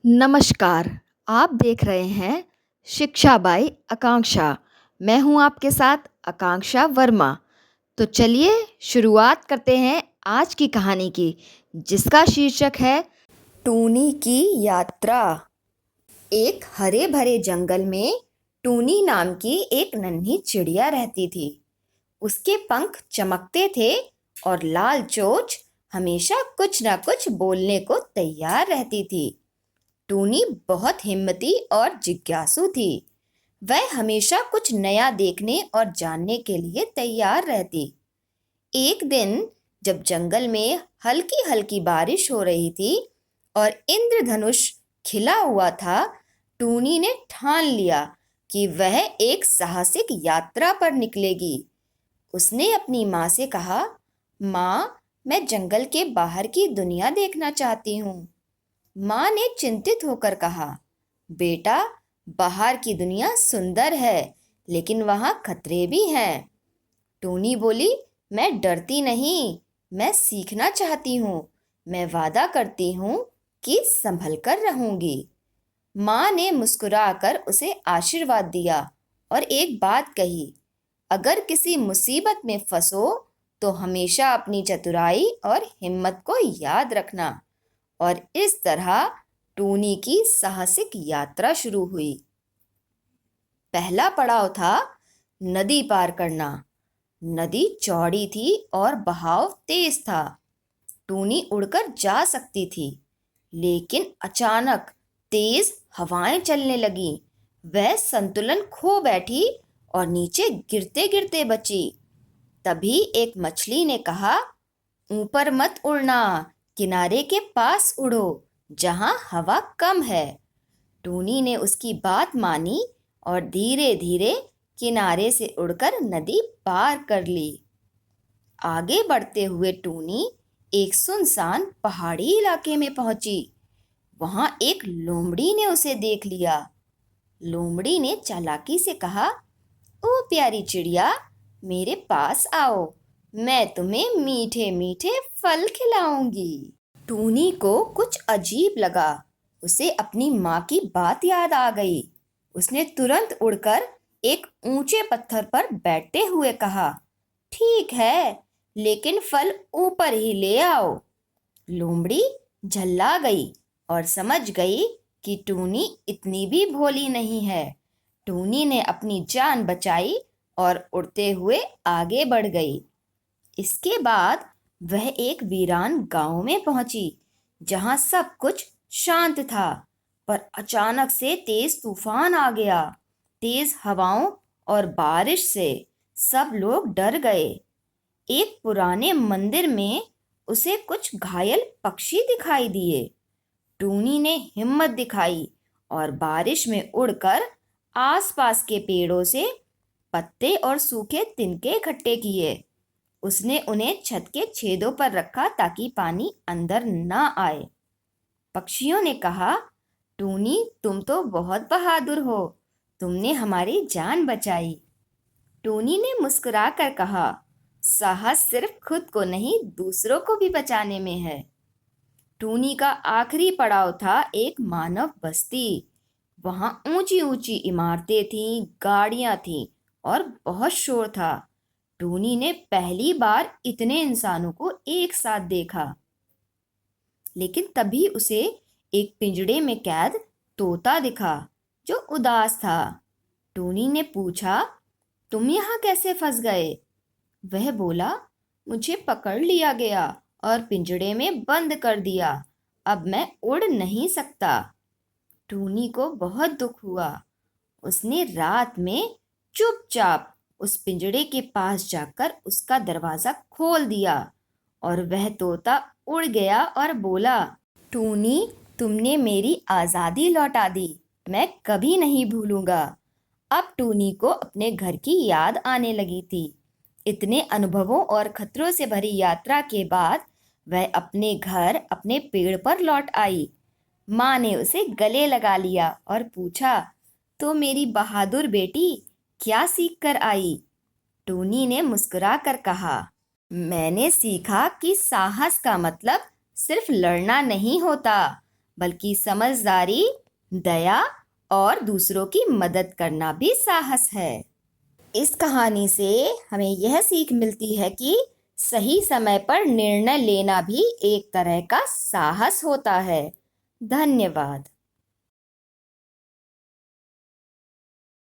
नमस्कार, आप देख रहे हैं शिक्षा बाई आकांक्षा। मैं हूं आपके साथ आकांक्षा वर्मा। तो चलिए शुरुआत करते हैं आज की कहानी की, जिसका शीर्षक है टूनी की यात्रा। एक हरे भरे जंगल में टूनी नाम की एक नन्ही चिड़िया रहती थी। उसके पंख चमकते थे और लाल चोंच हमेशा कुछ न कुछ बोलने को तैयार रहती थी। टूनी बहुत हिम्मती और जिज्ञासु थी। वह हमेशा कुछ नया देखने और जानने के लिए तैयार रहती। एक दिन जब जंगल में हल्की हल्की बारिश हो रही थी और इंद्रधनुष खिला हुआ था, टूनी ने ठान लिया कि वह एक साहसिक यात्रा पर निकलेगी। उसने अपनी माँ से कहा, माँ, मैं जंगल के बाहर की दुनिया देखना चाहती हूँ। माँ ने चिंतित होकर कहा, बेटा, बाहर की दुनिया सुंदर है, लेकिन वहाँ खतरे भी हैं। टूनी बोली, मैं डरती नहीं, मैं सीखना चाहती हूँ। मैं वादा करती हूँ कि संभल कर रहूंगी। माँ ने मुस्कुराकर उसे आशीर्वाद दिया और एक बात कही, अगर किसी मुसीबत में फंसो तो हमेशा अपनी चतुराई और हिम्मत को याद रखना। और इस तरह टूनी की साहसिक यात्रा शुरू हुई। पहला पड़ाव था नदी पार करना। नदी चौड़ी थी और बहाव तेज था। टूनी उड़कर जा सकती थी, लेकिन अचानक तेज हवाएं चलने लगीं। वह संतुलन खो बैठी और नीचे गिरते गिरते बची। तभी एक मछली ने कहा, ऊपर मत उड़ना, किनारे के पास उड़ो जहां हवा कम है। टूनी ने उसकी बात मानी और धीरे धीरे किनारे से उड़कर नदी पार कर ली। आगे बढ़ते हुए टूनी एक सुनसान पहाड़ी इलाके में पहुंची। वहां एक लोमड़ी ने उसे देख लिया। लोमड़ी ने चालाकी से कहा, ओ प्यारी चिड़िया, मेरे पास आओ, मैं तुम्हें मीठे मीठे फल खिलाऊंगी। टूनी को कुछ अजीब लगा। उसे अपनी माँ की बात याद आ गई। उसने तुरंत उड़कर एक ऊंचे पत्थर पर बैठते हुए कहा, ठीक है, लेकिन फल ऊपर ही ले आओ। लोमड़ी झल्ला गई और समझ गई कि टूनी इतनी भी भोली नहीं है। टूनी ने अपनी जान बचाई और उड़ते हुए आगे बढ़ गई। इसके बाद वह एक वीरान गांव में पहुंची, जहां सब कुछ शांत था। पर अचानक से तेज तूफान आ गया। तेज हवाओं और बारिश से सब लोग डर गए। एक पुराने मंदिर में उसे कुछ घायल पक्षी दिखाई दिए। टूनी ने हिम्मत दिखाई और बारिश में उड़कर आसपास के पेड़ों से पत्ते और सूखे तिनके इकट्ठे किए। उसने उन्हें छत के छेदों पर रखा ताकि पानी अंदर न आए। पक्षियों ने कहा, टूनी, तुम तो बहुत बहादुर हो, तुमने हमारी जान बचाई। टूनी ने मुस्कुराकर कहा, साहस सिर्फ खुद को नहीं, दूसरों को भी बचाने में है। टूनी का आखिरी पड़ाव था एक मानव बस्ती। वहां ऊंची ऊंची इमारतें थीं, गाड़ियां थीं और बहुत शोर था। टूनी ने पहली बार इतने इंसानों को एक साथ देखा। लेकिन तभी उसे एक पिंजड़े में कैद तोता दिखा, जो उदास था। टूनी ने पूछा, तुम यहाँ कैसे फंस गए? वह बोला, मुझे पकड़ लिया गया और पिंजड़े में बंद कर दिया। अब मैं उड़ नहीं सकता। टूनी को बहुत दुख हुआ। उसने रात में चुपचाप उस पिंजड़े के पास जाकर उसका दरवाजा खोल दिया और वह तोता उड़ गया और बोला, टूनी, तुमने मेरी आज़ादी लौटा दी, मैं कभी नहीं भूलूंगा। अब टूनी को अपने घर की याद आने लगी थी। इतने अनुभवों और खतरों से भरी यात्रा के बाद वह अपने घर, अपने पेड़ पर लौट आई। माँ ने उसे गले लगा लिया और पूछा, तो मेरी बहादुर बेटी, क्या सीख कर आई? टूनी ने मुस्कुरा कर कहा, मैंने सीखा कि साहस का मतलब सिर्फ लड़ना नहीं होता, बल्कि समझदारी, दया और दूसरों की मदद करना भी साहस है। इस कहानी से हमें यह सीख मिलती है कि सही समय पर निर्णय लेना भी एक तरह का साहस होता है। धन्यवाद।